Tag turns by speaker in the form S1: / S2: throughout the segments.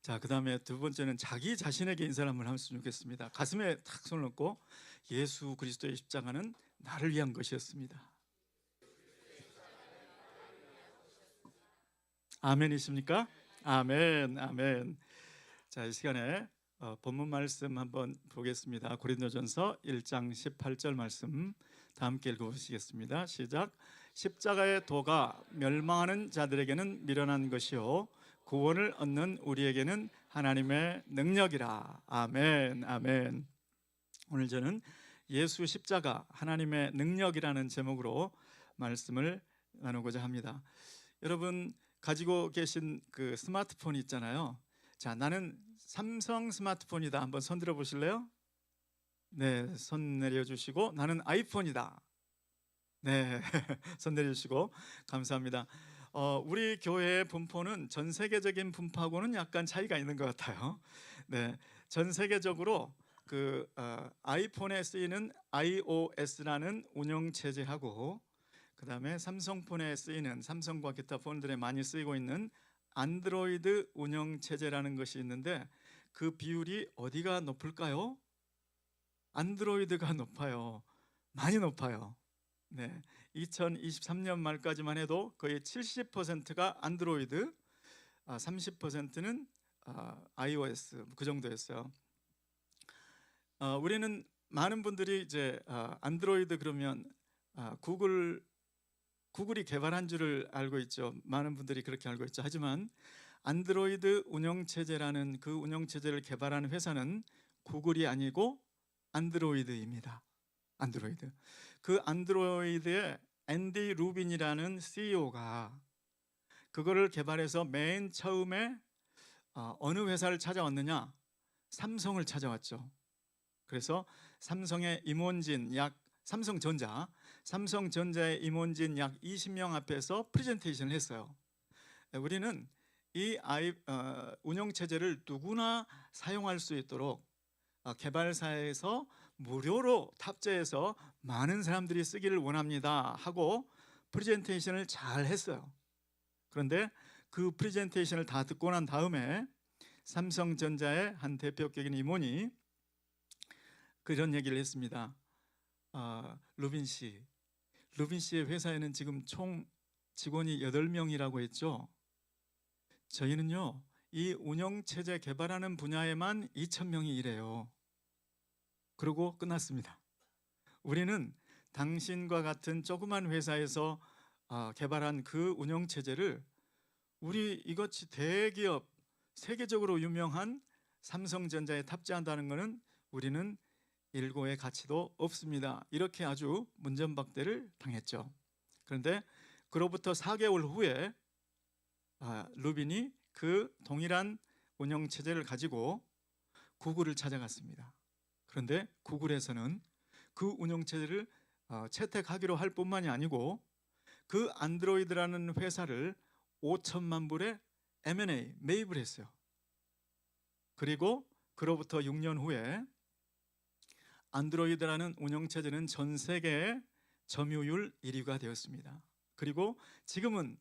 S1: 자, 그 다음에 두 번째는 자기 자신에게 인사를 한번 하셨으면 좋겠습니다. 가슴에 탁 손을 얹고 예수 그리스도의 십자가는 나를 위한 것이었습니다. 아멘이십니까? 아멘, 아멘. 자, 이 시간에 본문 말씀 한번 보겠습니다. 고린도전서 1장 18절 말씀 다 함께 읽어보시겠습니다. 시작. 십자가의 도가 멸망하는 자들에게는 미련한 것이요 구원을 얻는 우리에게는 하나님의 능력이라. 아멘, 아멘. 오늘 저는 예수 십자가 하나님의 능력이라는 제목으로 말씀을 나누고자 합니다. 여러분 가지고 계신 그 스마트폰 있잖아요. 자, 나는 삼성 스마트폰이다. 한번 손 들어 보실래요? 네, 손 내려주시고 나는 아이폰이다. 네, 손 내려주시고 감사합니다. 우리 교회의 분포는 전 세계적인 분포하고는 약간 차이가 있는 것 같아요. 네, 전 세계적으로 아이폰에 쓰이는 iOS라는 운영 체제하고 그 다음에 삼성폰에 쓰이는 삼성과 기타 폰들에 많이 쓰이고 있는 안드로이드 운영 체제라는 것이 있는데 그 비율이 어디가 높을까요? 안드로이드가 높아요. 많이 높아요. 네, 2023년 말까지만 해도 거의 70%가 안드로이드, 30%는 iOS 그 정도였어요. 우리는 많은 분들이 이제 안드로이드 그러면 구글이 개발한 줄을 알고 있죠. 많은 분들이 그렇게 알고 있죠. 하지만 안드로이드 운영체제라는 그 운영체제를 개발한 회사는 구글이 아니고 안드로이드입니다. 안드로이드. 그 안드로이드의 앤디 루빈이라는 CEO가 그거를 개발해서 맨 처음에 어느 회사를 찾아왔느냐? 삼성을 찾아왔죠. 그래서 삼성의 임원진 삼성전자의 임원진 약 20명 앞에서 프레젠테이션을 했어요. 우리는 이 운영체제를 누구나 사용할 수 있도록 개발사에서 무료로 탑재해서 많은 사람들이 쓰기를 원합니다 하고 프레젠테이션을 잘 했어요. 그런데 그 프레젠테이션을 다 듣고 난 다음에 삼성전자의 한 대표격인 임원이 그런 얘기를 했습니다. 루빈 씨의 회사에는 지금 총 직원이 8명이라고 했죠. 저희는요 이 운영체제 개발하는 분야에만 2,000명이 일해요. 그러고 끝났습니다. 우리는 당신과 같은 조그만 회사에서 개발한 그 운영체제를 우리 이것이 대기업 세계적으로 유명한 삼성전자에 탑재한다는 것은 우리는 일고의 가치도 없습니다. 이렇게 아주 문전박대를 당했죠. 그런데 그로부터 4개월 후에 루빈이 그 동일한 운영체제를 가지고 구글을 찾아갔습니다. 그런데 구글에서는 그 운영체제를 채택하기로 할 뿐만이 아니고 그 안드로이드라는 회사를 5천만 불에 M&A 매입을 했어요. 그리고 그로부터 6년 후에 안드로이드라는 운영체제는 전 세계 점유율 1위가 되었습니다. 그리고 지금은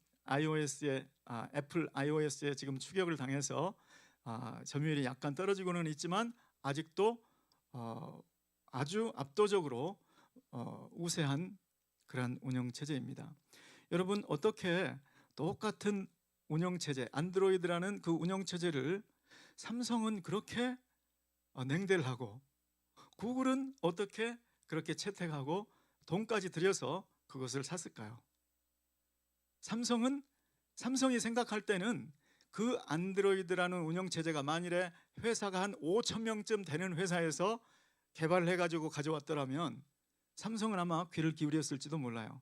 S1: 애플 iOS에 지금 추격을 당해서 점유율이 약간 떨어지고는 있지만 아직도 아주 압도적으로 우세한 그런 운영체제입니다. 여러분 어떻게 똑같은 운영체제 안드로이드라는 그 운영체제를 삼성은 그렇게 냉대를 하고 구글은 어떻게 그렇게 채택하고 돈까지 들여서 그것을 샀을까요? 삼성이 생각할 때는 그 안드로이드라는 운영체제가 만일에 회사가 한 5천 명쯤 되는 회사에서 개발을 해가지고 가져왔더라면 삼성은 아마 귀를 기울였을지도 몰라요.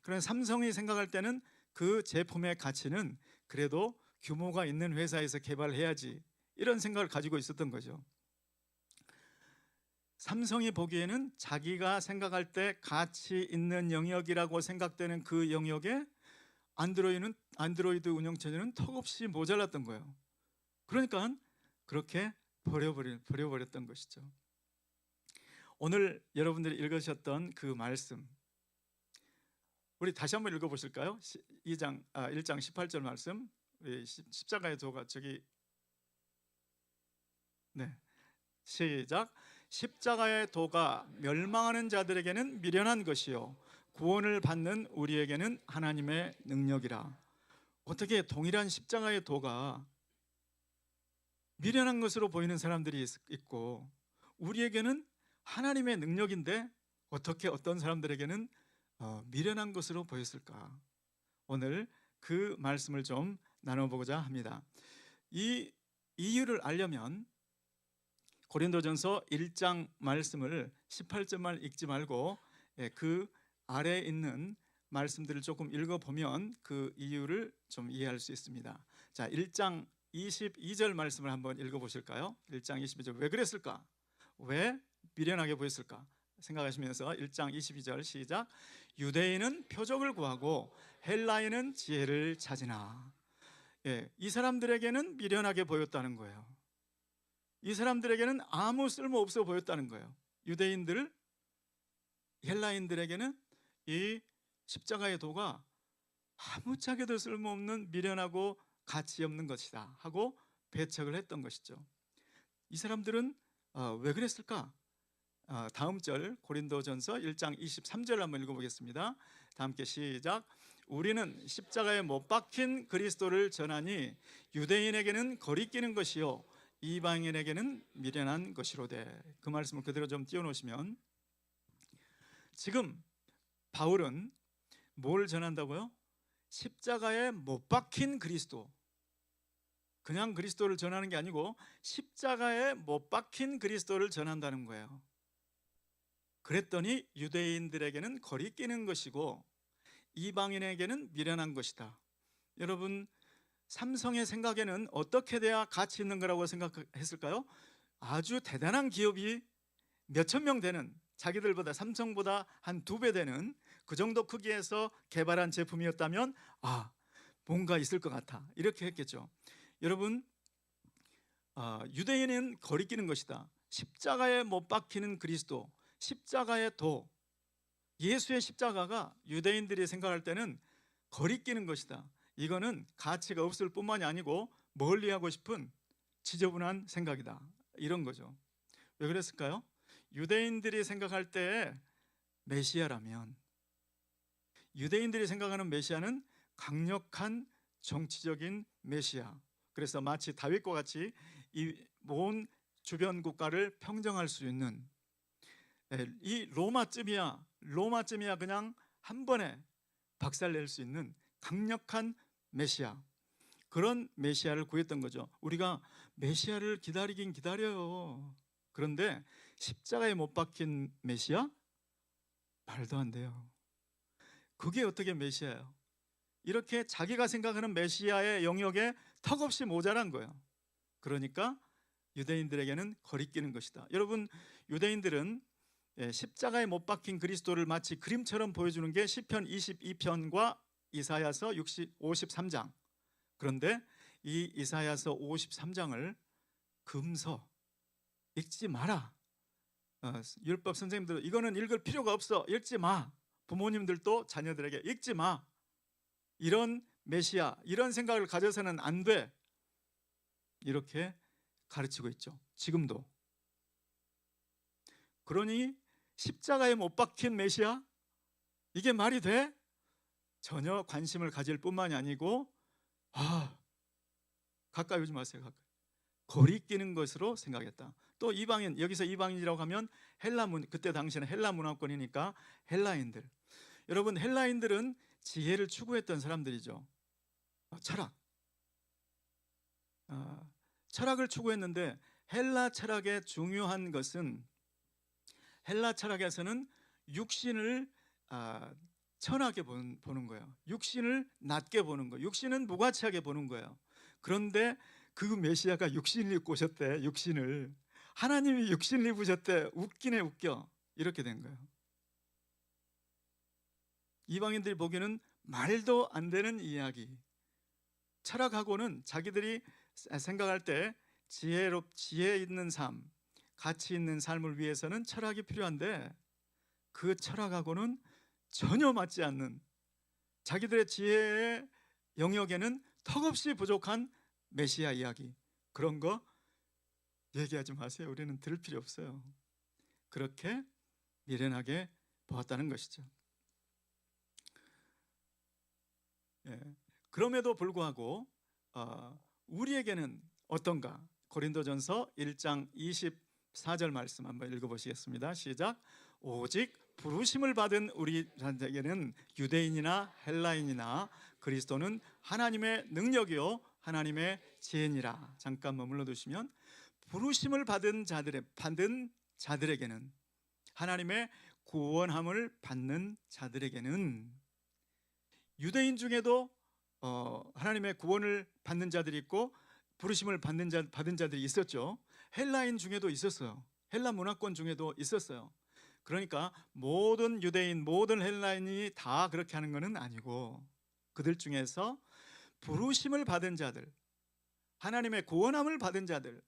S1: 그런데 삼성이 생각할 때는 그 제품의 가치는 그래도 규모가 있는 회사에서 개발해야지 이런 생각을 가지고 있었던 거죠. 삼성이 보기에는 자기가 생각할 때 가치 있는 영역이라고 생각되는 그 영역에 안드로이드 운영체제는 턱없이 모자랐던 거예요. 그러니까 그렇게 버려버렸던 것이죠. 오늘 여러분들이 읽으셨던 그 말씀 우리 다시 한번 읽어보실까요? 1장 18절 말씀. 십자가의 도가 저기 네, 시작. 십자가의 도가 멸망하는 자들에게는 미련한 것이요 구원을 받는 우리에게는 하나님의 능력이라. 어떻게 동일한 십자가의 도가 미련한 것으로 보이는 사람들이 있고 우리에게는 하나님의 능력인데 어떻게 어떤 사람들에게는 미련한 것으로 보였을까? 오늘 그 말씀을 좀 나눠보고자 합니다. 이 이유를 알려면 고린도전서 1장 말씀을 18절만 읽지 말고 그 아래에 있는 말씀들을 조금 읽어보면 그 이유를 좀 이해할 수 있습니다. 자, 1장 22절 말씀을 한번 읽어보실까요? 1장 22절. 왜 그랬을까? 왜 미련하게 보였을까? 생각하시면서 1장 22절 시작. 유대인은 표적을 구하고 헬라인은 지혜를 찾으나. 이 사람들에게는 미련하게 보였다는 거예요. 이 사람들에게는 아무 쓸모 없어 보였다는 거예요. 유대인들, 헬라인들에게는 이 십자가의 도가 아무짝에도 쓸모없는 미련하고 가치 없는 것이다 하고 배척을 했던 것이죠. 이 사람들은 왜 그랬을까? 다음 절 고린도전서 1장 23절 한번 읽어보겠습니다. 다 함께 시작. 우리는 십자가에 못 박힌 그리스도를 전하니 유대인에게는 거리끼는 것이요 이방인에게는 미련한 것이로되. 그 말씀을 그대로 좀 띄워놓으시면, 지금 바울은 뭘 전한다고요? 십자가에 못 박힌 그리스도, 그냥 그리스도를 전하는 게 아니고 십자가에 못 박힌 그리스도를 전한다는 거예요. 그랬더니 유대인들에게는 거리끼는 것이고 이방인에게는 미련한 것이다. 여러분, 삼성의 생각에는 어떻게 돼야 가치 있는 거라고 생각했을까요? 아주 대단한 기업이 몇천 명 되는, 자기들보다 삼성보다 한 2배 되는 그 정도 크기에서 개발한 제품이었다면 뭔가 있을 것 같아, 이렇게 했겠죠. 여러분, 유대인은 거리끼는 것이다. 십자가에 못 박히는 그리스도, 십자가의 도, 예수의 십자가가 유대인들이 생각할 때는 거리끼는 것이다. 이거는 가치가 없을 뿐만이 아니고 멀리하고 싶은 지저분한 생각이다, 이런 거죠. 왜 그랬을까요? 유대인들이 생각할 때 메시아라면, 유대인들이 생각하는 메시아는 강력한 정치적인 메시아, 그래서 마치 다윗과 같이 이 온 주변 국가를 평정할 수 있는, 이 로마쯤이야 그냥 한 번에 박살낼 수 있는 강력한 메시아, 그런 메시아를 구했던 거죠. 우리가 메시아를 기다리긴 기다려요. 그런데 십자가에 못 박힌 메시아? 말도 안 돼요. 그게 어떻게 메시아예요? 이렇게 자기가 생각하는 메시아의 영역에 턱없이 모자란 거예요. 그러니까 유대인들에게는 거리끼는 것이다. 여러분, 유대인들은 십자가에 못 박힌 그리스도를 마치 그림처럼 보여주는 게 시편 22편과 이사야서 53장. 그런데 이 이사야서 53장을 금서, 읽지 마라. 율법 선생님들 이거는 읽을 필요가 없어, 읽지 마. 부모님들도 자녀들에게 읽지 마. 이런 메시아, 이런 생각을 가져서는 안 돼, 이렇게 가르치고 있죠. 지금도. 그러니 십자가에 못 박힌 메시아, 이게 말이 돼? 전혀 관심을 가질 뿐만이 아니고 가까이 오지 마세요. 가까이. 거리끼는 것으로 생각했다. 또 이방인, 여기서 이방인이라고 하면 그때 당시에는 헬라 문화권이니까 헬라인들. 여러분, 헬라인들은 지혜를 추구했던 사람들이죠. 철학을 추구했는데, 헬라 철학의 중요한 것은, 헬라 철학에서는 육신을 천하게 보는 거예요. 육신을 낮게 보는 거예요. 육신은 무가치하게 보는 거예요. 그런데 그 메시아가 육신을 입고 오셨대. 육신을, 하나님이 육신을 입으셨대. 웃기네 웃겨. 이렇게 된 거예요. 이방인들이 보기에는 말도 안 되는 이야기. 철학하고는 자기들이 생각할 때 지혜 있는 삶, 가치 있는 삶을 위해서는 철학이 필요한데, 그 철학하고는 전혀 맞지 않는, 자기들의 지혜의 영역에는 턱없이 부족한 메시아 이야기, 그런 거 얘기하지 마세요. 우리는 들을 필요 없어요. 그렇게 미련하게 보았다는 것이죠. 예. 그럼에도 불구하고 우리에게는 어떤가? 고린도전서 1장 24절 말씀 한번 읽어보시겠습니다. 시작. 오직 부르심을 받은 우리에게는 유대인이나 헬라인이나 그리스도는 하나님의 능력이요 하나님의 지혜니라. 잠깐 머물러 두시면, 부르심을 받은 자들에게는, 하나님의 구원함을 받는 자들에게는, 유대인 중에도 하나님의 구원을 받는 자들이 있고 부르심을 받은 자들이 있었죠. 헬라인 중에도 있었어요. 헬라 문화권 중에도 있었어요. 그러니까 모든 유대인, 모든 헬라인이 다 그렇게 하는 것은 아니고, 그들 중에서 부르심을 받은 자들, 하나님의 구원함을 받은 자들,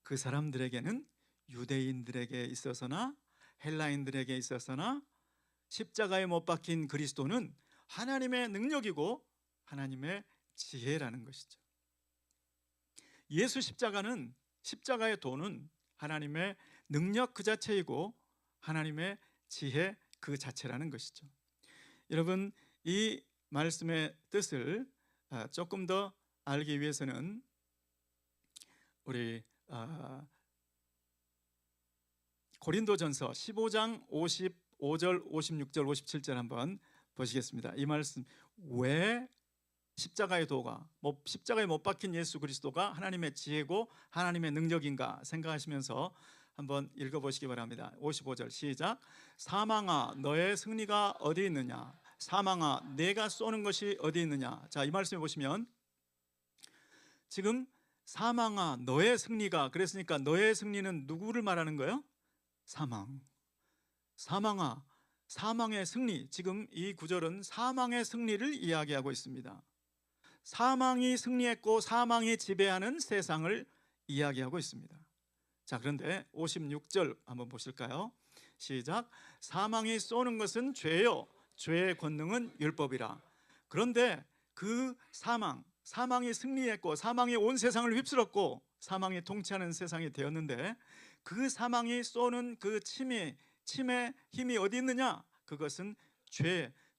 S1: 그 사람들에게는 유대인들에게 있어서나 헬라인들에게 있어서나 십자가에 못 박힌 그리스도는 하나님의 능력이고 하나님의 지혜라는 것이죠. 예수 십자가의 도는 하나님의 능력 그 자체이고 하나님의 지혜 그 자체라는 것이죠. 여러분, 이 말씀의 뜻을 조금 더 알기 위해서는 우리 고린도전서 15장 55절, 56절, 57절 한번 보시겠습니다. 이 말씀, 왜 십자가의 도가, 십자가에 못 박힌 예수 그리스도가 하나님의 지혜고 하나님의 능력인가 생각하시면서 한번 읽어보시기 바랍니다. 55절 시작. 사망아 너의 승리가 어디 있느냐, 사망아 내가 쏘는 것이 어디 있느냐. 자, 이 말씀에 보시면 지금 사망아 너의 승리가, 그랬으니까 너의 승리는 누구를 말하는 거예요? 사망아, 사망의 승리. 지금 이 구절은 사망의 승리를 이야기하고 있습니다. 사망이 승리했고 사망이 지배하는 세상을 이야기하고 있습니다. 자, 그런데 56절 한번 보실까요? 시작. 사망이 쏘는 것은 죄요 죄의 권능은 율법이라. 그런데 그 사망이 승리했고 사망이 온 세상을 휩쓸었고 사망이 통치하는 세상이 되었는데, 그 사망이 쏘는 그 침의 힘이 어디 있느냐? 그것은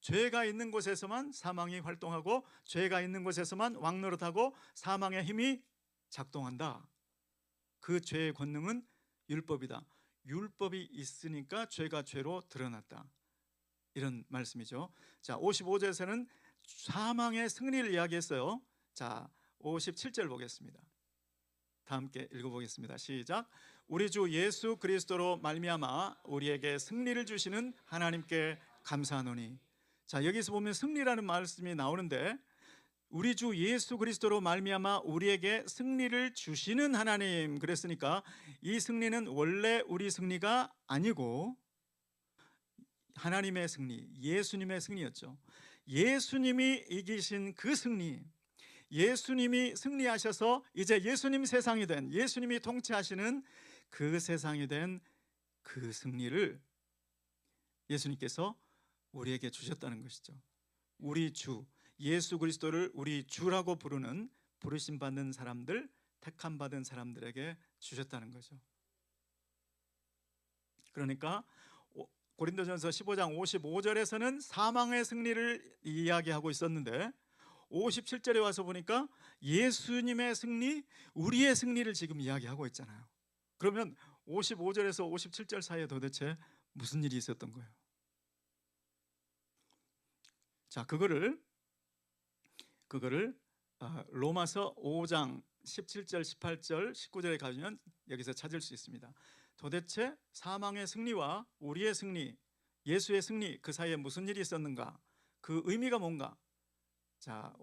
S1: 죄가 있는 곳에서만 사망이 활동하고 죄가 있는 곳에서만 왕노릇하고 사망의 힘이 작동한다. 그 죄의 권능은 율법이다. 율법이 있으니까 죄가 죄로 드러났다. 이런 말씀이죠. 자, 55절에서는 사망의 승리를 이야기했어요. 자, 57절 보겠습니다. 다 함께 읽어보겠습니다. 시작. 우리 주 예수 그리스도로 말미암아 우리에게 승리를 주시는 하나님께 감사하노니. 자, 여기서 보면 승리라는 말씀이 나오는데, 우리 주 예수 그리스도로 말미암아 우리에게 승리를 주시는 하나님, 그랬으니까 이 승리는 원래 우리 승리가 아니고 하나님의 승리, 예수님의 승리였죠. 예수님이 이기신 그 승리, 예수님이 승리하셔서 이제 예수님 세상이 된, 예수님이 통치하시는 그 세상이 된 그 승리를 예수님께서 우리에게 주셨다는 것이죠. 우리 주 예수 그리스도를 우리 주라고 부르는, 부르심 받는 사람들, 택함 받은 사람들에게 주셨다는 거죠. 그러니까 고린도전서 15장 55절에서는 사망의 승리를 이야기하고 있었는데 57절에 와서 보니까 예수님의 승리, 우리의 승리를 지금 이야기하고 있잖아요. 그러면 55절에서 57절 사이에 도대체 무슨 일이 있었던 거예요? 자, 그거를 로마서 5장 17절, 18절, 19절에 가면 여기서 찾을 수 있습니다. 도대체 사망의 승리와 우리의 승리, 예수의 승리, 그 사이에 무슨 일이 있었는가? 그 의미가 뭔가? 자,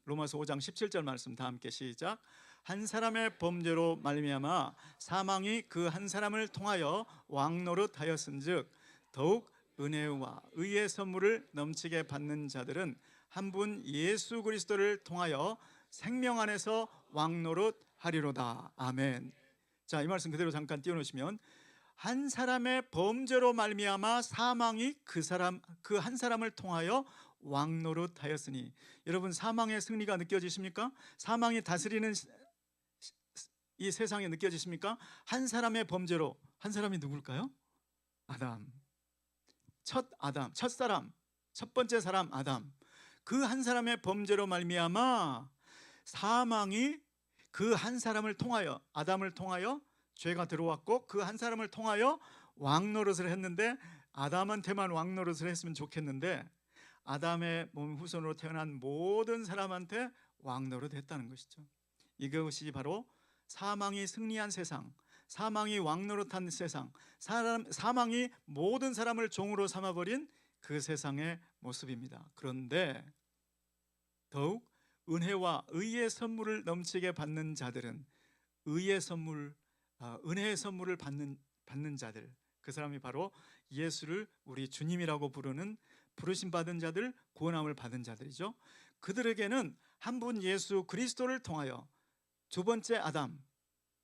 S1: 로마서 5장 17절 말씀 다 함께 시작. 한 사람의 범죄로 말미암아 사망이 그 한 사람을 통하여 왕노릇하였은즉 더욱 은혜와 의의 선물을 넘치게 받는 자들은 한 분 예수 그리스도를 통하여 생명 안에서 왕노릇하리로다. 아멘. 자, 이 말씀 그대로 잠깐 띄워놓으시면, 한 사람의 범죄로 말미암아 사망이 그 한 사람을 통하여 왕노릇하였으니. 여러분, 사망의 승리가 느껴지십니까? 사망이 다스리는 이 세상에 느껴지십니까? 한 사람의 범죄로, 한 사람이 누굴까요? 아담. 첫사람, 첫 번째 사람 아담. 그 한 사람의 범죄로 말미암아 사망이 그 한 사람을 통하여, 아담을 통하여 죄가 들어왔고, 그 한 사람을 통하여 왕노릇을 했는데, 아담한테만 왕노릇을 했으면 좋겠는데 아담의 몸 후손으로 태어난 모든 사람한테 왕노릇 했다는 것이죠. 이것이 바로 사망이 승리한 세상, 사망이 왕노릇한 세상, 사망이 모든 사람을 종으로 삼아버린 그 세상의 모습입니다. 그런데 더욱 은혜와 의의 선물을 넘치게 받는 자들은, 의의 선물, 은혜의 선물을 받는 자들, 그 사람이 바로 예수를 우리 주님이라고 부르는, 부르심 받은 자들, 구원함을 받은 자들이죠. 그들에게는 한 분 예수 그리스도를 통하여, 두 번째 아담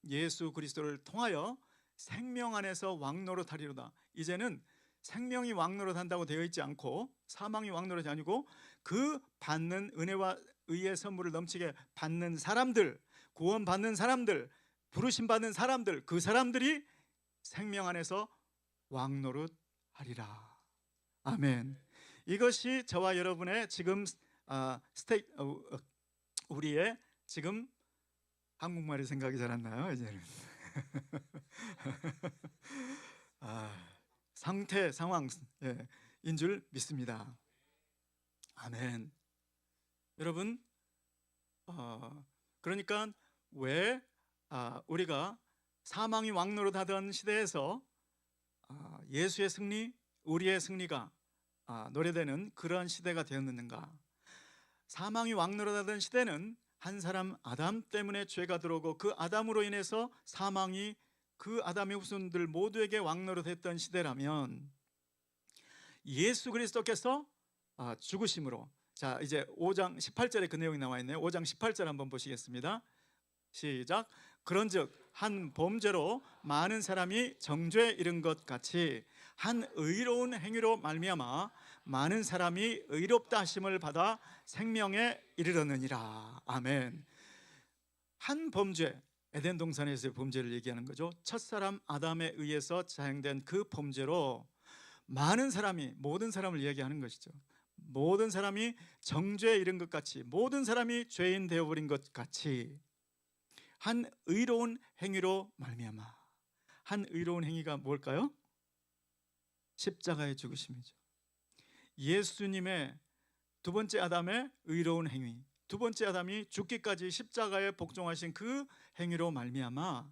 S1: 예수 그리스도를 통하여 생명 안에서 왕노릇하리로다. 이제는 생명이 왕노릇한다고 되어 있지 않고, 사망이 왕노릇이 아니고, 그 받는 은혜와 의의 선물을 넘치게 받는 사람들, 구원받는 사람들, 부르심 받는 사람들, 그 사람들이 생명 안에서 왕노릇하리라. 아멘. 이것이 저와 여러분의 지금 우리의 지금, 한국말이 생각이 잘 안 나요 이제는. 상태, 상황인 줄 믿습니다. 아멘. 여러분, 그러니까 왜 우리가 사망이 왕노릇하던 시대에서 예수의 승리, 우리의 승리가 노래되는 그러한 시대가 되었는가? 사망이 왕노릇하던 시대는 한 사람 아담 때문에 죄가 들어오고, 그 아담으로 인해서 사망이 그 아담의 후손들 모두에게 왕노릇했던 시대라면, 예수 그리스도께서 죽으심으로, 자 이제 5장 18절에 그 내용이 나와 있네요. 5장 18절 한번 보시겠습니다. 시작. 그런즉 한 범죄로 많은 사람이 정죄에 이른 것 같이 한 의로운 행위로 말미암아 많은 사람이 의롭다 하심을 받아 생명에 이르렀느니라. 아멘. 한 범죄, 에덴 동산에서의 범죄를 얘기하는 거죠. 첫사람 아담에 의해서 자행된 그 범죄로 많은 사람이, 모든 사람을 이야기하는 것이죠. 모든 사람이 정죄에 이른 것 같이, 모든 사람이 죄인 되어버린 것 같이 한 의로운 행위로 말미암아. 한 의로운 행위가 뭘까요? 십자가의 죽으심이죠. 예수님의 두 번째 아담의 의로운 행위, 두 번째 아담이 죽기까지 십자가에 복종하신 그 행위로 말미암아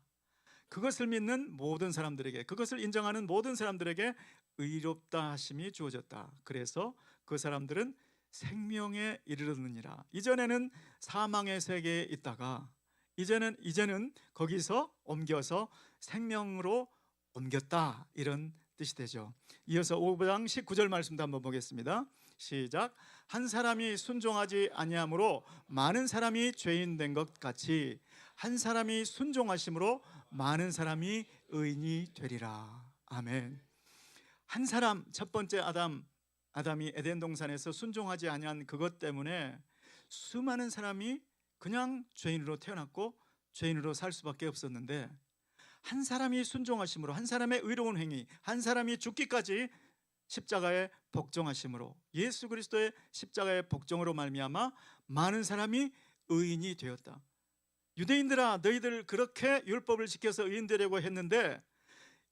S1: 그것을 믿는 모든 사람들에게, 그것을 인정하는 모든 사람들에게 의롭다 하심이 주어졌다. 그래서 그 사람들은 생명에 이르렀느니라. 이전에는 사망의 세계에 있다가 이제는 거기서 옮겨서 생명으로 옮겼다, 이런 뜻이 되죠. 이어서 5장 19절 말씀도 한번 보겠습니다. 시작. 한 사람이 순종하지 아니함으로 많은 사람이 죄인 된 것 같이 한 사람이 순종하심으로 많은 사람이 의인이 되리라. 아멘. 한 사람, 첫 번째 아담이 에덴 동산에서 순종하지 아니한 그것 때문에 수많은 사람이 그냥 죄인으로 태어났고 죄인으로 살 수밖에 없었는데, 한 사람이 순종하심으로, 한 사람의 의로운 행위, 한 사람이 죽기까지 십자가에 복종하심으로, 예수 그리스도의 십자가의 복종으로 말미암아 많은 사람이 의인이 되었다. 유대인들아, 너희들 그렇게 율법을 지켜서 의인 되려고 했는데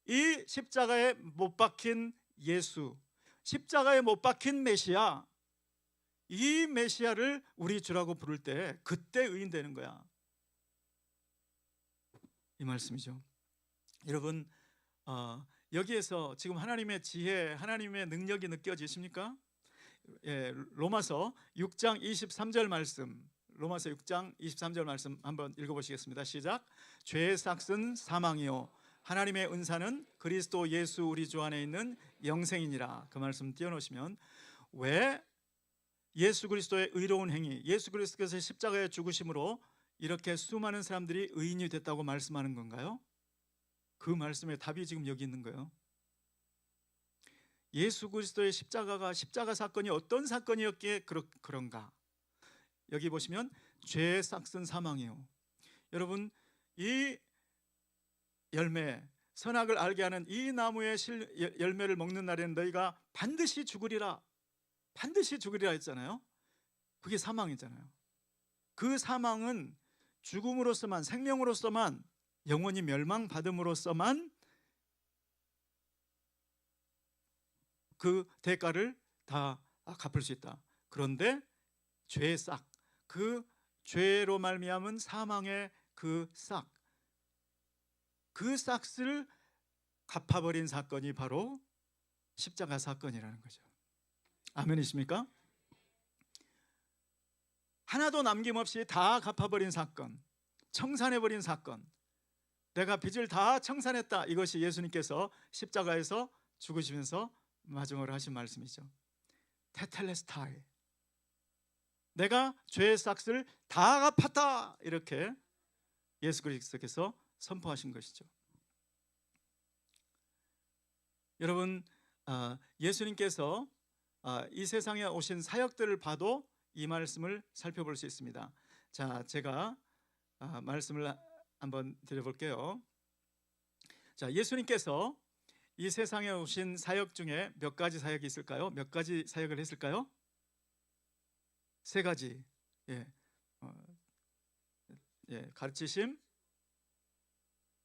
S1: 이 십자가에 못 박힌 예수, 십자가에 못 박힌 메시아, 이 메시아를 우리 주라고 부를 때 그때 의인 되는 거야, 이 말씀이죠. 여러분, 여기에서 지금 하나님의 지혜, 하나님의 능력이 느껴지십니까? 로마서 6장 23절 말씀, 로마서 6장 23절 말씀 한번 읽어보시겠습니다. 시작. 죄의 삭은 사망이요 하나님의 은사는 그리스도 예수 우리 주 안에 있는 영생이니라. 그 말씀 띄워놓으시면, 왜 예수 그리스도의 의로운 행위, 예수 그리스도께서 십자가에 죽으심으로 이렇게 수많은 사람들이 의인이 됐다고 말씀하는 건가요? 그 말씀의 답이 지금 여기 있는 거예요. 예수 그리스도의 십자가 사건이 어떤 사건이었기에 그런가? 여기 보시면 죄의 삭은 사망이요. 여러분, 이 열매, 선악을 알게 하는 이 나무의 열매를 먹는 날에는 너희가 반드시 죽으리라. 반드시 죽으리라 했잖아요. 그게 사망이잖아요. 그 사망은 죽음으로서만, 생명으로서만, 영원히 멸망받음으로서만 그 대가를 다 갚을 수 있다. 그런데 죄의 싹, 그 죄로 말미암은 사망의 그 싹, 그 싹을 갚아버린 사건이 바로 십자가 사건이라는 거죠. 아멘이십니까? 하나도 남김없이 다 갚아버린 사건, 청산해버린 사건, 내가 빚을 다 청산했다. 이것이 예수님께서 십자가에서 죽으시면서 마지막으로 하신 말씀이죠. 테텔레스타이, 내가 죄의 싹을 다 갚았다. 이렇게 예수 그리스도께서 선포하신 것이죠. 여러분, 예수님께서 이 세상에 오신 사역들을 봐도 이 말씀을 살펴볼 수 있습니다. 자, 제가 말씀을 한번 드려볼게요. 자, 예수님께서 이 세상에 오신 사역 중에 몇 가지 사역이 있을까요? 몇 가지 사역을 했을까요? 세 가지. 가르치심,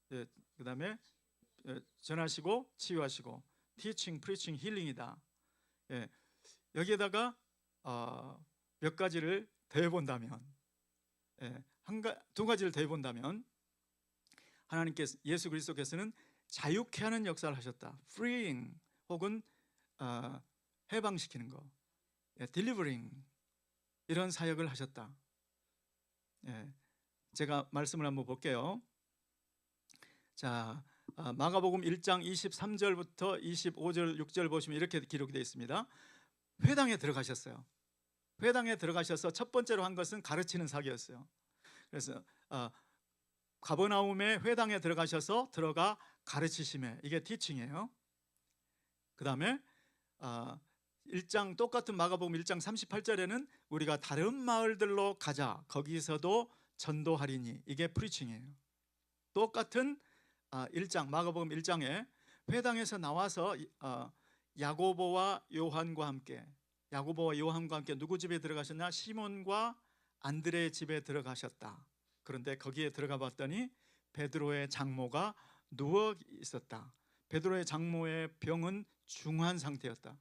S1: 그 다음에 전하시고 치유하시고, teaching, preaching, healing이다. 여기에다가 몇 가지를 더해본다면, 두 가지를 더해본다면, 하나님께서, 예수 그리스도께서는 자유케 하는 역사를 하셨다. freeing, 혹은 해방시키는 거, delivering, 이런 사역을 하셨다. 제가 말씀을 한번 볼게요. 자, 마가복음 1장 23절부터 25절 6절 보시면 이렇게 기록이 되어 있습니다. 회당에 들어가셨어요. 회당에 들어가셔서 첫 번째로 한 것은 가르치는 사역이었어요. 그래서 가버나움의 회당에 들어가셔서 들어가 가르치심에, 이게 티칭이에요. 그 다음에 1장, 똑같은 마가복음 1장 38절에는 우리가 다른 마을들로 가자, 거기서도 전도하리니, 이게 프리칭이에요. 똑같은 1장, 마가복음 1장에 회당에서 나와서 야고보와 요한과 함께 누구 집에 들어가셨냐? 시몬과 안드레의 집에 들어가셨다. 그런데 거기에 들어가 봤더니 베드로의 장모가 누워 있었다. 베드로의 장모의 병은 중한 상태였다.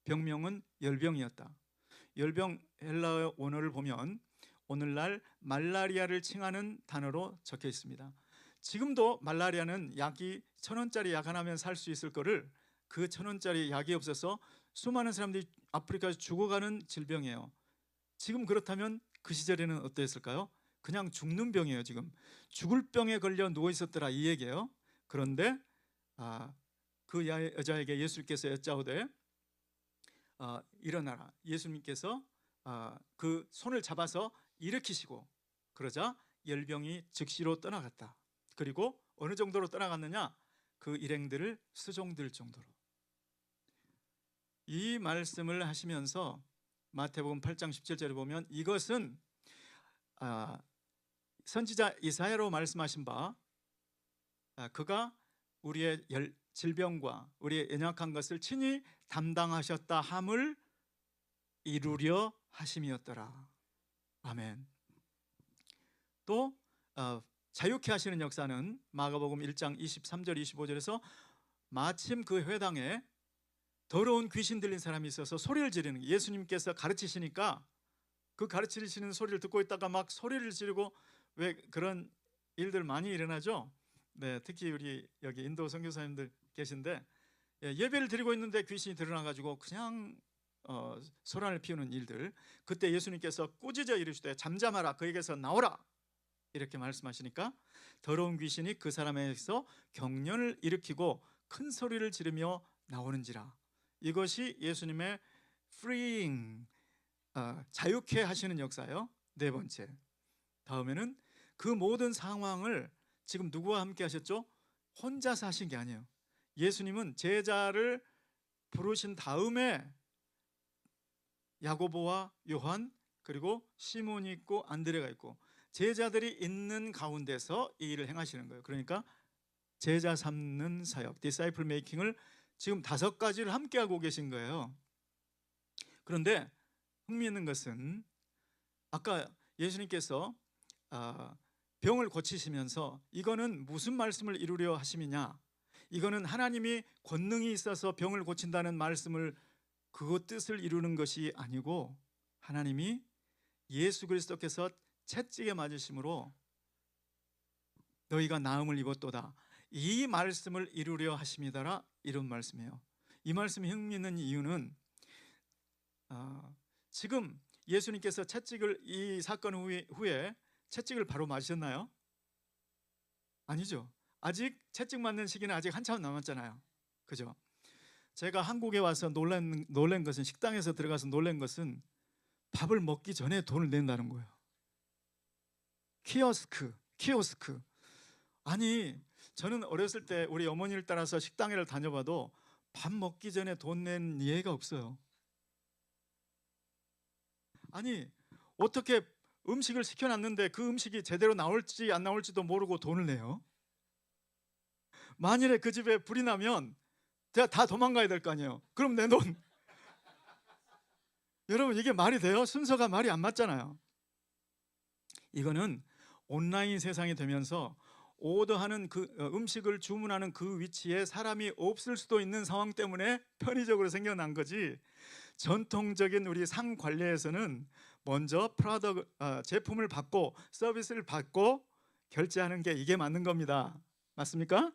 S1: 병명은 열병이었다. 열병 헬라어 원어를 보면 오늘날 말라리아를 칭하는 단어로 적혀 있습니다. 지금도 말라리아는 약이 1,000원짜리 약 하나면 살 수 있을 거를, 그 1,000원짜리 약이 없어서 수많은 사람들이 아프리카에서 죽어가는 질병이에요. 지금 그렇다면 그 시절에는 어땠을까요? 그냥 죽는 병이에요. 지금 죽을 병에 걸려 누워 있었더라, 이 얘기예요. 그런데 그 여자에게 예수님께서 여짜오되 일어나라. 예수님께서 그 손을 잡아서 일으키시고, 그러자 열병이 즉시로 떠나갔다. 그리고 어느 정도로 떠나갔느냐? 그 일행들을 수종들 정도로. 이 말씀을 하시면서 마태복음 8장 17절에 보면 이것은 선지자 이사야로 말씀하신 바, 그가 우리의 질병과 우리의 연약한 것을 친히 담당하셨다 함을 이루려 하심이었더라. 아멘. 또 자유케 하시는 역사는 마가복음 1장 23절 25절에서 마침 그 회당에 더러운 귀신 들린 사람이 있어서 소리를 지르는, 예수님께서 가르치시니까 그 가르치시는 소리를 듣고 있다가 막 소리를 지르고, 왜 그런 일들 많이 일어나죠? 네, 특히 우리 여기 인도 선교사님들 계신데 예배를 드리고 있는데 귀신이 드러나가지고 그냥 소란을 피우는 일들, 그때 예수님께서 꾸짖어 이르시되 잠잠하라, 그에게서 나오라, 이렇게 말씀하시니까 더러운 귀신이 그 사람에게서 경련을 일으키고 큰 소리를 지르며 나오는지라. 이것이 예수님의 freeing, 자유케 하시는 역사예요. 네 번째, 다음에는 그 모든 상황을 지금 누구와 함께 하셨죠? 혼자서 하신 게 아니에요. 예수님은 제자를 부르신 다음에 야고보와 요한, 그리고 시몬이 있고 안드레가 있고 제자들이 있는 가운데서 이 일을 행하시는 거예요. 그러니까 제자 삼는 사역, 디사이플 메이킹을 지금 5가지를 함께 하고 계신 거예요. 그런데 흥미있는 것은 아까 예수님께서 병을 고치시면서 이거는 무슨 말씀을 이루려 하심이냐, 이거는 하나님이 권능이 있어서 병을 고친다는 말씀을, 그것 뜻을 이루는 것이 아니고 하나님이 예수 그리스도께서 채찍에 맞으심으로 너희가 나음을 입었도다, 이 말씀을 이루려 하심이다라, 이런 말씀이에요. 이 말씀이 흥미있는 이유는 지금 예수님께서 채찍을, 이 사건 후에 채찍을 바로 맞으셨나요? 아니죠. 아직 채찍 맞는 시기는 아직 한참 남았잖아요. 그죠? 제가 한국에 와서 놀란 것은, 식당에서 들어가서 놀란 것은 밥을 먹기 전에 돈을 낸다는 거예요. 키오스크. 아니, 저는 어렸을 때 우리 어머니를 따라서 식당에를 다녀봐도 밥 먹기 전에 돈 낸 예가 없어요. 아니, 어떻게 음식을 시켜놨는데 그 음식이 제대로 나올지 안 나올지도 모르고 돈을 내요? 만일에 그 집에 불이 나면 제가 다 도망가야 될 거 아니에요. 그럼 내 돈 여러분, 이게 말이 돼요? 순서가 말이 안 맞잖아요. 이거는 온라인 세상이 되면서 오더하는 그 음식을 주문하는 그 위치에 사람이 없을 수도 있는 상황 때문에 편의적으로 생겨난 거지, 전통적인 우리 상 관례에서는 먼저 제품을 받고 서비스를 받고 결제하는 게 이게 맞는 겁니다. 맞습니까?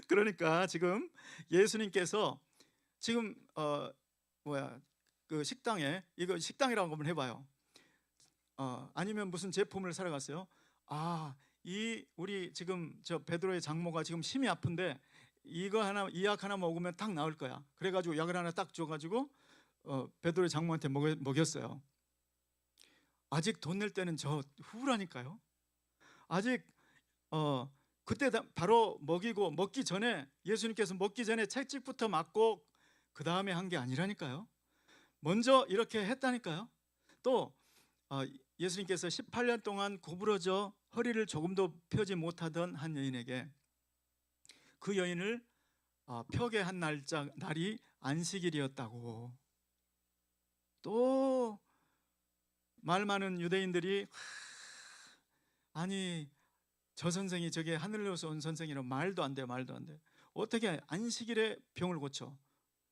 S1: 그러니까 지금 예수님께서 지금 그 식당에, 이거 식당이라고 한번 해봐요. 아니면 무슨 제품을 사러 갔어요. 우리 지금 저 베드로의 장모가 지금 심이 아픈데 이거 하나, 이 약 하나 먹으면 딱 나을 거야. 그래가지고 약을 하나 딱 줘가지고 베드로의 장모한테 먹였어요. 아직 돈 낼 때는 저 후라니까요. 아직 그때 바로 먹이고, 먹기 전에, 예수님께서 먹기 전에 채찍부터 맞고 그 다음에 한 게 아니라니까요. 먼저 이렇게 했다니까요. 또 예수님께서 18년 동안 구부러져 허리를 조금도 펴지 못하던 한 여인에게, 그 여인을 펴게 한 날이 안식일이었다고. 또 말 많은 유대인들이, 아니 저 선생이 저게 하늘로서 온 선생이라 말도 안 돼. 어떻게 안식일에 병을 고쳐?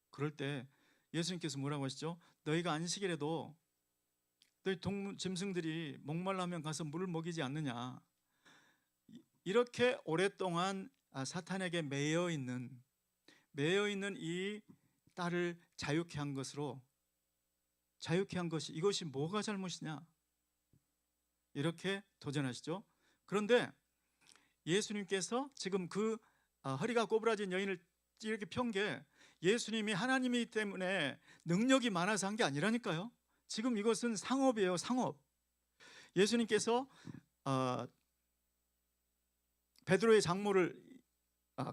S1: 그럴 때 예수님께서 뭐라고 하시죠? 너희가 안식일에도 너희 짐승들이 목말라면 가서 물을 먹이지 않느냐. 이렇게 오랫동안 사탄에게 매여 있는 이 딸을 자유케 한 것이 이것이 뭐가 잘못이냐, 이렇게 도전하시죠. 그런데 예수님께서 지금 그 허리가 꼬부라진 여인을 이렇게 편 게 예수님이 하나님이기 때문에 능력이 많아서 한 게 아니라니까요. 지금 이것은 상업이에요, 상업. 예수님께서 베드로의 장모를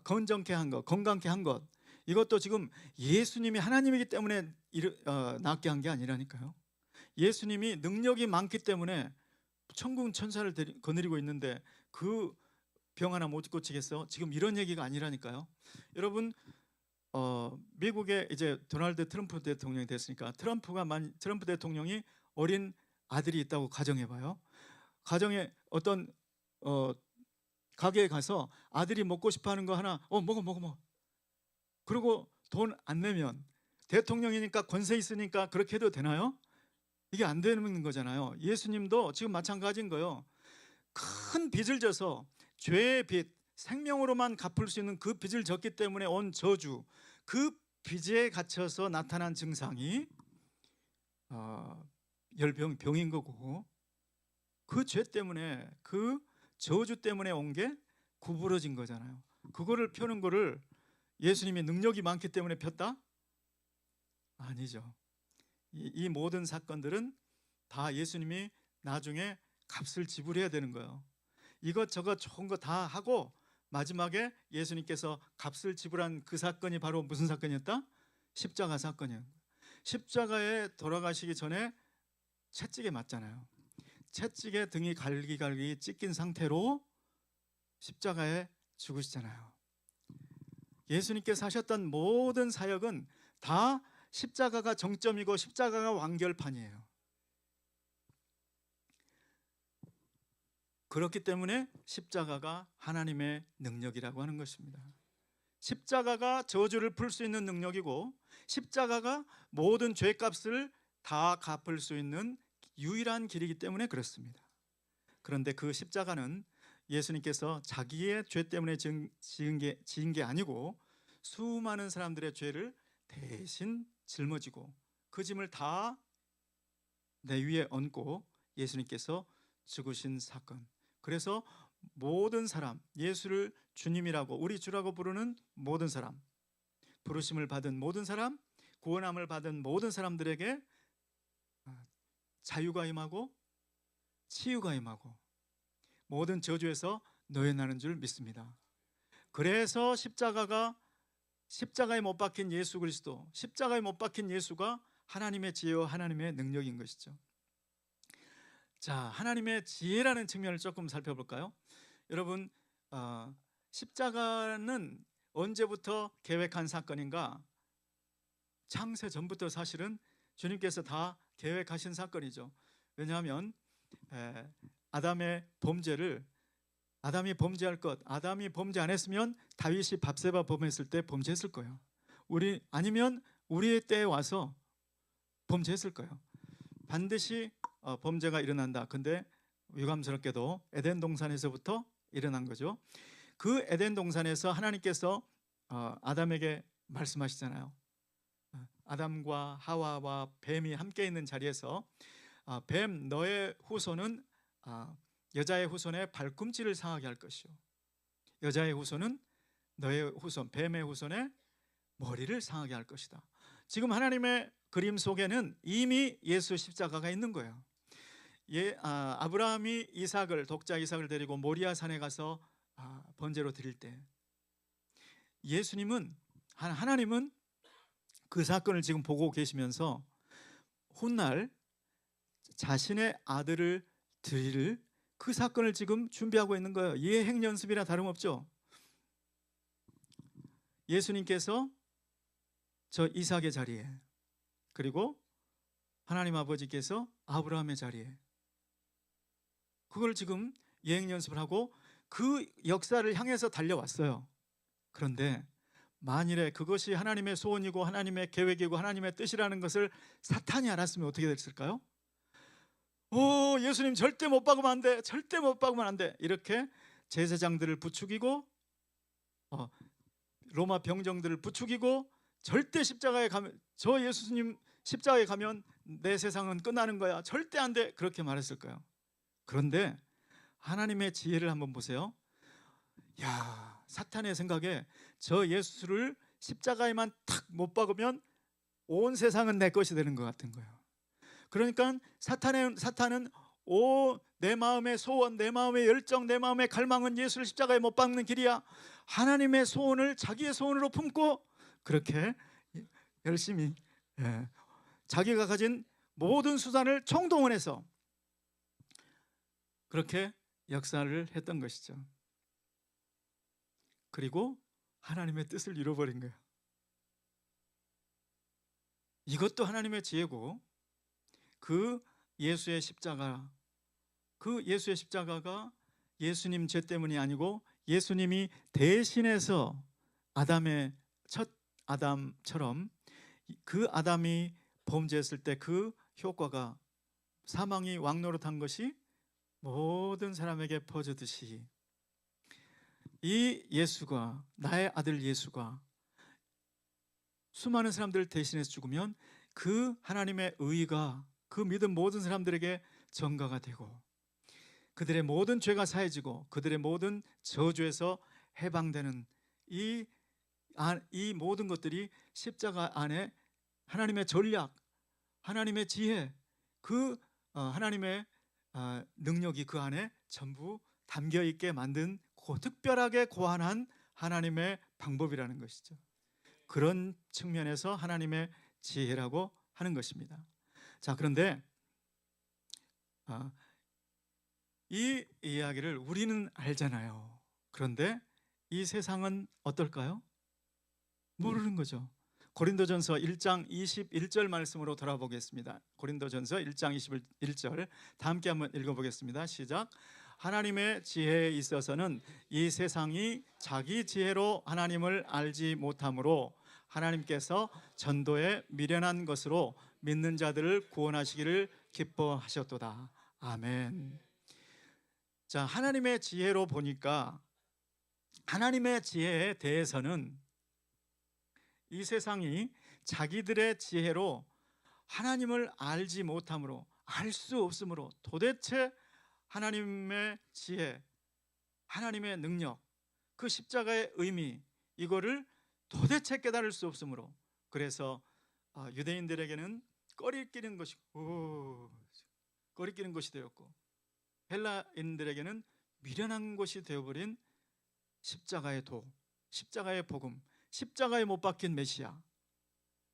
S1: 건강케 한 것, 이것도 지금 예수님이 하나님이기 때문에 낫게 한 게 아니라니까요. 예수님이 능력이 많기 때문에 천군 천사를 거느리고 있는데 그 병 하나 못 고치겠어? 지금 이런 얘기가 아니라니까요. 여러분, 미국에 이제 도널드 트럼프 대통령이 됐으니까, 트럼프 대통령이 어린 아들이 있다고 가정해봐요. 가정에 어떤 가게에 가서 아들이 먹고 싶어하는 거 하나 먹어. 그리고 돈 안 내면, 대통령이니까 권세 있으니까 그렇게 해도 되나요? 이게 안 되는 거잖아요. 예수님도 지금 마찬가지인 거예요. 큰 빚을 져서 죄의 빚, 생명으로만 갚을 수 있는 그 빚을 졌기 때문에 온 저주, 그 빚에 갇혀서 나타난 증상이 병인 거고, 그 죄 때문에, 그 저주 때문에 온 게 구부러진 거잖아요. 그거를 펴는 거를 예수님이 능력이 많기 때문에 폈다? 아니죠. 이 모든 사건들은 다 예수님이 나중에 값을 지불해야 되는 거예요. 이것저것 좋은 거 다 하고 마지막에 예수님께서 값을 지불한 그 사건이 바로 무슨 사건이었다? 십자가 사건이에요. 십자가에 돌아가시기 전에 채찍에 맞잖아요. 채찍에 등이 갈기갈기 찢긴 상태로 십자가에 죽으시잖아요. 예수님께서 하셨던 모든 사역은 다 십자가가 정점이고 십자가가 완결판이에요. 그렇기 때문에 십자가가 하나님의 능력이라고 하는 것입니다. 십자가가 저주를 풀 수 있는 능력이고, 십자가가 모든 죄값을 다 갚을 수 있는 유일한 길이기 때문에 그렇습니다. 그런데 그 십자가는 예수님께서 자기의 죄 때문에 지은 게 아니고 수많은 사람들의 죄를 대신 짊어지고 그 짐을 다 내 위에 얹고 예수님께서 죽으신 사건. 그래서 모든 사람, 예수를 주님이라고, 우리 주라고 부르는 모든 사람, 부르심을 받은 모든 사람, 구원함을 받은 모든 사람들에게 자유가 임하고 치유가 임하고 모든 저주에서 놓여나는 줄 믿습니다. 그래서 십자가에 못 박힌 예수 그리스도, 십자가에 못 박힌 예수가 하나님의 지혜와 하나님의 능력인 것이죠. 자, 하나님의 지혜라는 측면을 조금 살펴볼까요? 여러분, 십자가는 언제부터 계획한 사건인가? 창세 전부터 사실은 주님께서 다 계획하신 사건이죠. 왜냐하면 아담이 범죄할 것, 아담이 범죄 안 했으면 다윗이 밧세바 범했을 때 범죄했을 거예요. 아니면 우리의 때에 와서 범죄했을 거예요. 반드시 범죄가 일어난다. 근데 유감스럽게도 에덴 동산에서부터 일어난 거죠. 그 에덴 동산에서 하나님께서 아담에게 말씀하시잖아요. 아담과 하와와 뱀이 함께 있는 자리에서 뱀, 너의 후손은 여자의 후손의 발꿈치를 상하게 할 것이요, 여자의 후손은 너의 후손, 뱀의 후손의 머리를 상하게 할 것이다. 지금 하나님의 그림 속에는 이미 예수 십자가가 있는 거예요. 아브라함이 독자 이삭을 데리고 모리아 산에 가서 번제로 드릴 때 하나님은 그 사건을 지금 보고 계시면서 훗날 자신의 아들을 드릴 그 사건을 지금 준비하고 있는 거예요. 예행 연습이나 다름없죠. 예수님께서 저 이삭의 자리에, 그리고 하나님 아버지께서 아브라함의 자리에, 그걸 지금 예행 연습을 하고 그 역사를 향해서 달려왔어요. 그런데 만일에 그것이 하나님의 소원이고 하나님의 계획이고 하나님의 뜻이라는 것을 사탄이 알았으면 어떻게 됐을까요? 예수님 절대 못 박으면 안 돼, 절대 못 박으면 안 돼, 이렇게 제사장들을 부추기고 로마 병정들을 부추기고 절대 저 예수님 십자가에 가면 내 세상은 끝나는 거야, 절대 안 돼, 그렇게 말했을 거예요. 그런데 하나님의 지혜를 한번 보세요. 사탄의 생각에 저 예수를 십자가에만 탁 못 박으면 온 세상은 내 것이 되는 것 같은 거예요. 그러니까 사탄은 내 마음의 소원, 내 마음의 열정, 내 마음의 갈망은 예수를 십자가에 못 박는 길이야. 하나님의 소원을 자기의 소원으로 품고 그렇게 열심히 자기가 가진 모든 수단을 총동원해서 그렇게 역사를 했던 것이죠. 그리고 하나님의 뜻을 잃어버린 거예요. 이것도 하나님의 지혜고, 그 예수의 십자가가 예수님 죄 때문이 아니고 예수님이 대신해서 첫 아담처럼 그 아담이 범죄했을 때 그 효과가, 사망이 왕노릇한 것이 모든 사람에게 퍼지듯이 이 예수가, 나의 아들 예수가 수많은 사람들을 대신해서 죽으면 그 하나님의 의가 그 믿은 모든 사람들에게 전가가 되고 그들의 모든 죄가 사해지고 그들의 모든 저주에서 해방되는 이 모든 것들이 십자가 안에 하나님의 전략, 하나님의 지혜, 하나님의 능력이 그 안에 전부 담겨 있게 만든 특별하게 고안한 하나님의 방법이라는 것이죠. 그런 측면에서 하나님의 지혜라고 하는 것입니다. 자, 그런데 이 이야기를 우리는 알잖아요. 그런데 이 세상은 어떨까요? 모르는 거죠. 고린도전서 1장 21절 말씀으로 돌아보겠습니다. 고린도전서 1장 21절 다 함께 한번 읽어보겠습니다. 시작. 하나님의 지혜에 있어서는 이 세상이 자기 지혜로 하나님을 알지 못하므로 하나님께서 전도에 미련한 것으로 믿는 자들을 구원하시기를 기뻐하셨도다. 아멘. 자, 하나님의 지혜로 보니까 하나님의 지혜에 대해서는 이 세상이 자기들의 지혜로 하나님을 알지 못함으로, 알 수 없으므로, 도대체 하나님의 지혜, 하나님의 능력, 그 십자가의 의미, 이거를 도대체 깨달을 수 없으므로, 그래서 유대인들에게는 꺼리끼는 것이 되었고, 헬라인들에게는 미련한 것이 되어버린 십자가의 도, 십자가의 복음, 십자가에 못 박힌 메시아,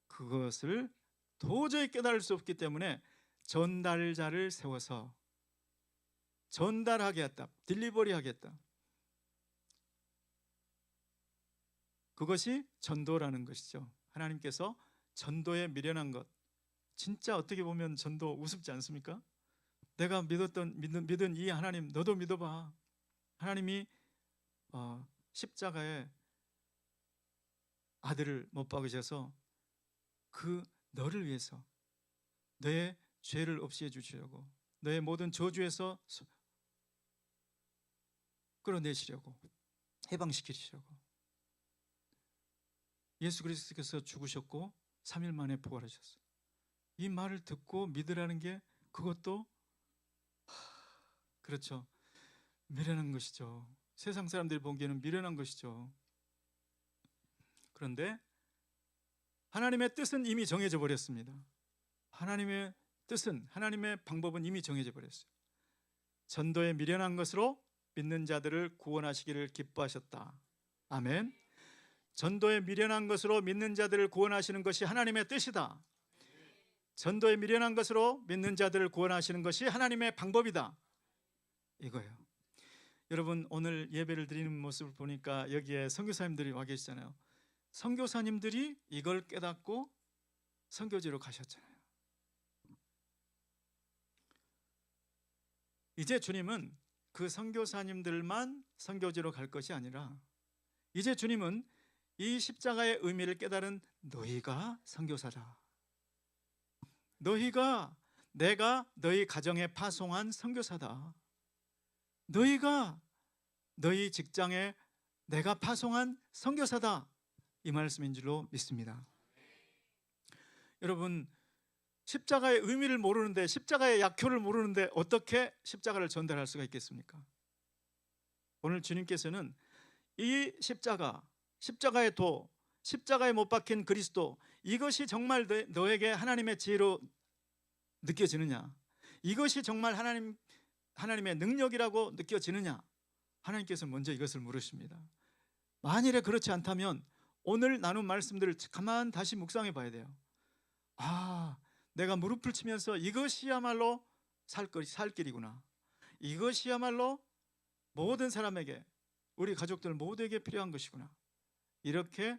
S1: 그것을 도저히 깨달을 수 없기 때문에 전달자를 세워서 전달하게 했다, 딜리버리 하겠다. 그것이 전도라는 것이죠. 하나님께서 전도에 미련한 것, 진짜 어떻게 보면 전도 우습지 않습니까? 내가 믿은 이 하나님 너도 믿어봐. 하나님이 십자가에 아들을 못 박으셔서 그 너를 위해서 너의 죄를 없이 해주시려고, 너의 모든 저주에서 끌어내시려고, 해방시키시려고 예수 그리스도께서 죽으셨고 3일 만에 부활하셨어요. 이 말을 듣고 믿으라는 게 그것도 그렇죠, 미련한 것이죠. 세상 사람들이 보기에는 미련한 것이죠. 그런데 하나님의 뜻은 이미 정해져 버렸습니다. 하나님의 뜻은, 하나님의 방법은 이미 정해져 버렸어요. 전도에 미련한 것으로 믿는 자들을 구원하시기를 기뻐하셨다. 아멘. 전도에 미련한 것으로 믿는 자들을 구원하시는 것이 하나님의 뜻이다. 전도에 미련한 것으로 믿는 자들을 구원하시는 것이 하나님의 방법이다, 이거예요. 여러분, 오늘 예배를 드리는 모습을 보니까 여기에 선교사님들이 와 계시잖아요. 선교사님들이 이걸 깨닫고 선교지로 가셨잖아요. 이제 주님은 그 선교사님들만 선교지로 갈 것이 아니라, 이제 주님은 이 십자가의 의미를 깨달은 너희가 선교사다. 너희가, 내가 너희 가정에 파송한 선교사다. 너희가 너희 직장에 내가 파송한 선교사다, 이 말씀인 줄로 믿습니다. 여러분, 십자가의 의미를 모르는데, 십자가의 약효를 모르는데 어떻게 십자가를 전달할 수가 있겠습니까? 오늘 주님께서는 이 십자가의 도, 십자가에 못 박힌 그리스도, 이것이 정말 너에게 하나님의 지혜로 느껴지느냐, 이것이 정말 하나님의 능력이라고 느껴지느냐, 하나님께서 먼저 이것을 물으십니다. 만일에 그렇지 않다면 오늘 나눈 말씀들을 가만 다시 묵상해 봐야 돼요. 내가 무릎을 치면서 이것이야말로 살 길이구나, 이것이야말로 모든 사람에게, 우리 가족들 모두에게 필요한 것이구나, 이렇게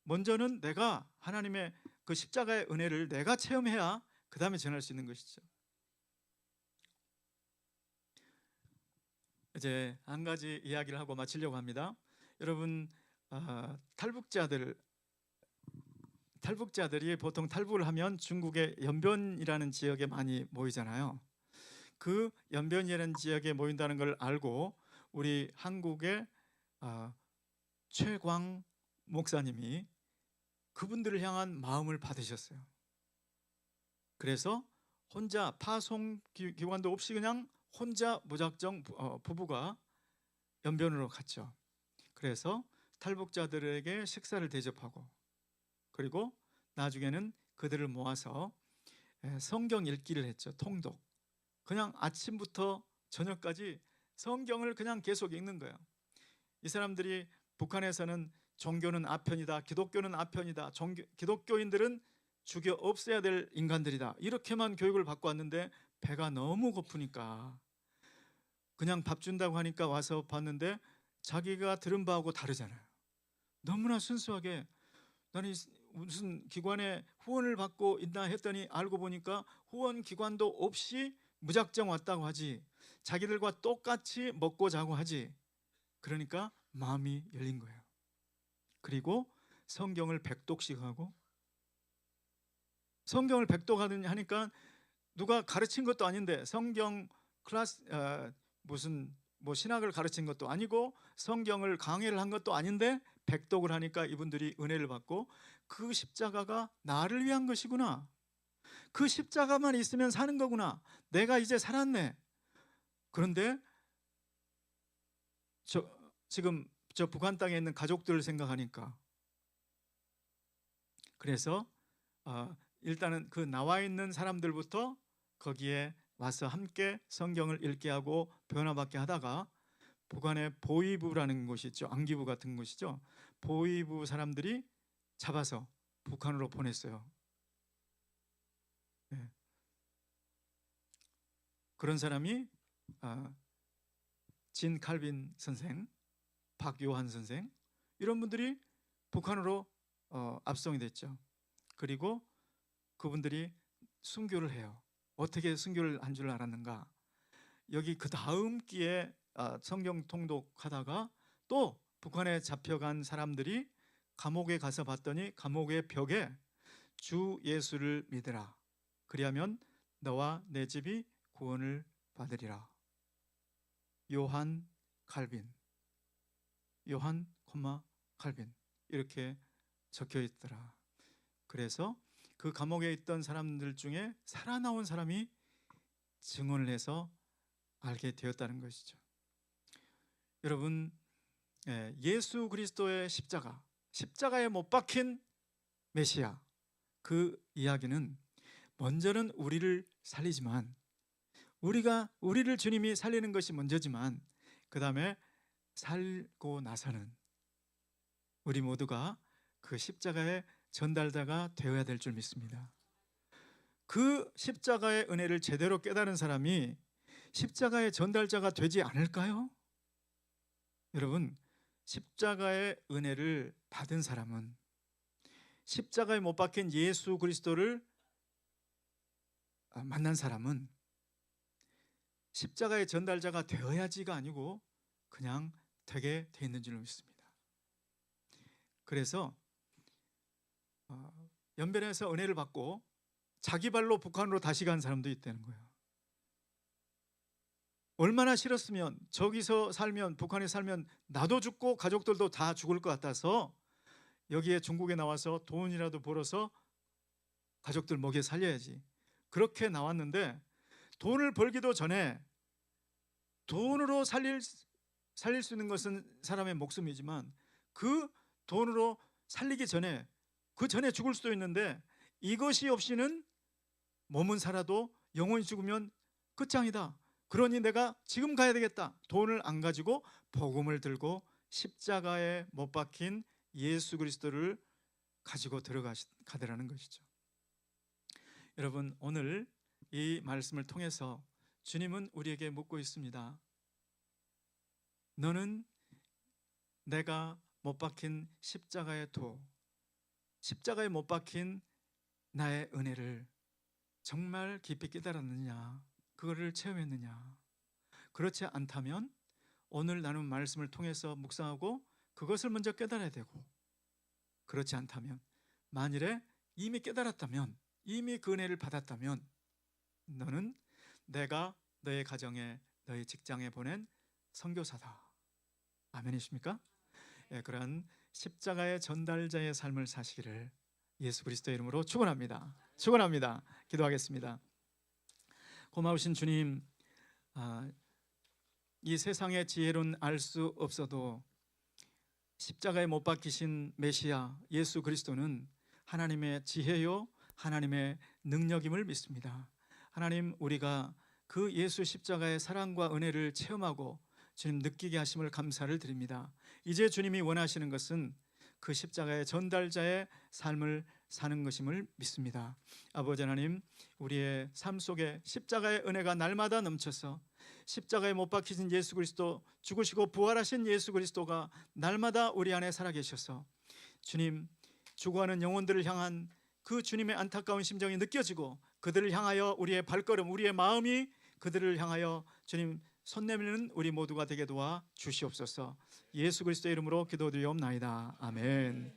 S1: 먼저는 내가 하나님의 그 십자가의 은혜를 내가 체험해야 그 다음에 전할 수 있는 것이죠. 이제 한 가지 이야기를 하고 마치려고 합니다. 여러분, 탈북자들이 보통 탈북을 하면 중국의 연변이라는 지역에 많이 모이잖아요. 그 연변이라는 지역에 모인다는 걸 알고 우리 한국의 최광 목사님이 그분들을 향한 마음을 받으셨어요. 그래서 혼자 파송 기관도 없이 그냥 혼자 무작정 부부가 연변으로 갔죠. 그래서 탈북자들에게 식사를 대접하고, 그리고 나중에는 그들을 모아서 성경 읽기를 했죠. 통독. 그냥 아침부터 저녁까지 성경을 그냥 계속 읽는 거예요. 이 사람들이 북한에서는 종교는 아편이다, 기독교는 아편이다, 기독교인들은 죽여 없애야 될 인간들이다, 이렇게만 교육을 받고 왔는데 배가 너무 고프니까 그냥 밥 준다고 하니까 와서 봤는데 자기가 들은 바하고 다르잖아요. 너무나 순수하게 나는 무슨 기관에 후원을 받고 있나 했더니 알고 보니까 후원 기관도 없이 무작정 왔다고 하지, 자기들과 똑같이 먹고 자고 하지. 그러니까 마음이 열린 거예요. 그리고 성경을 백독씩 하고, 성경을 백독하니까 누가 가르친 것도 아닌데, 성경 클래스 무슨 뭐 신학을 가르친 것도 아니고 성경을 강의를 한 것도 아닌데 백독을 하니까 이분들이 은혜를 받고, 그 십자가가 나를 위한 것이구나, 그 십자가만 있으면 사는 거구나, 내가 이제 살았네. 그런데 지금 저 북한 땅에 있는 가족들을 생각하니까, 그래서 일단은 그 나와 있는 사람들부터 거기에 와서 함께 성경을 읽게 하고 변화받게 하다가, 북한의 보위부라는 곳이 있죠. 안기부 같은 곳이죠. 보위부 사람들이 잡아서 북한으로 보냈어요. 네. 그런 사람이 진 칼빈 선생, 박요한 선생, 이런 분들이 북한으로 압송이 됐죠. 그리고 그분들이 순교를 해요. 어떻게 순교를 한 줄 알았는가? 여기 그 다음 기회에 성경 통독하다가 또 북한에 잡혀간 사람들이 감옥에 가서 봤더니 감옥의 벽에 주 예수를 믿으라, 그리하면 너와 내 집이 구원을 받으리라. 요한 칼빈, 요한 칼빈, 이렇게 적혀 있더라. 그래서 그 감옥에 있던 사람들 중에 살아나온 사람이 증언을 해서 알게 되었다는 것이죠. 여러분, 예수 그리스도의 십자가에 못 박힌 메시아, 그 이야기는 먼저는 우리를 살리지만, 우리를 주님이 살리는 것이 먼저지만, 그 다음에 살고 나서는 우리 모두가 그 십자가의 전달자가 되어야 될 줄 믿습니다. 그 십자가의 은혜를 제대로 깨달은 사람이 십자가의 전달자가 되지 않을까요? 여러분, 십자가의 은혜를 받은 사람은, 십자가에 못 박힌 예수 그리스도를 만난 사람은 십자가의 전달자가 되어야지가 아니고 그냥 되게 돼 있는 줄 믿습니다. 그래서 연변에서 은혜를 받고 자기 발로 북한으로 다시 간 사람도 있다는 거예요. 얼마나 싫었으면, 저기서 살면, 북한에 살면 나도 죽고 가족들도 다 죽을 것 같아서 여기에 중국에 나와서 돈이라도 벌어서 가족들 먹여 살려야지, 그렇게 나왔는데, 돈을 벌기도 전에, 돈으로 살릴 수 있는 것은 사람의 목숨이지만 그 돈으로 살리기 전에, 그 전에 죽을 수도 있는데, 이것이 없이는 몸은 살아도 영혼이 죽으면 끝장이다. 그러니 내가 지금 가야 되겠다. 돈을 안 가지고 복음을 들고 십자가에 못 박힌 예수 그리스도를 가지고 가더라는 것이죠. 여러분, 오늘 이 말씀을 통해서 주님은 우리에게 묻고 있습니다. 너는 내가 못 박힌 십자가의 십자가에 못 박힌 나의 은혜를 정말 깊이 깨달았느냐, 그거를 체험했느냐? 그렇지 않다면 오늘 나눈 말씀을 통해서 묵상하고 그것을 먼저 깨달아야 되고, 그렇지 않다면, 만일에 이미 깨달았다면, 이미 그 은혜를 받았다면, 너는 내가 너의 가정에, 너의 직장에 보낸 선교사다. 아멘이십니까? 그러한 십자가의 전달자의 삶을 사시기를 예수 그리스도의 이름으로 축원합니다. 축원합니다. 기도하겠습니다. 고마우신 주님, 이 세상의 지혜로는 알 수 없어도 십자가에 못 박히신 메시아 예수 그리스도는 하나님의 지혜요, 하나님의 능력임을 믿습니다. 하나님, 우리가 그 예수 십자가의 사랑과 은혜를 체험하고 주님 느끼게 하심을 감사를 드립니다. 이제 주님이 원하시는 것은 그 십자가의 전달자의 삶을 사는 것임을 믿습니다. 아버지 하나님, 우리의 삶 속에 십자가의 은혜가 날마다 넘쳐서 십자가에 못 박히신 예수 그리스도, 죽으시고 부활하신 예수 그리스도가 날마다 우리 안에 살아계셔서 주님, 죽어가는 영혼들을 향한 그 주님의 안타까운 심정이 느껴지고 그들을 향하여 우리의 발걸음, 우리의 마음이 그들을 향하여 주님 손 내미는 우리 모두가 되게 도와 주시옵소서. 예수 그리스도의 이름으로 기도드리옵나이다. 아멘.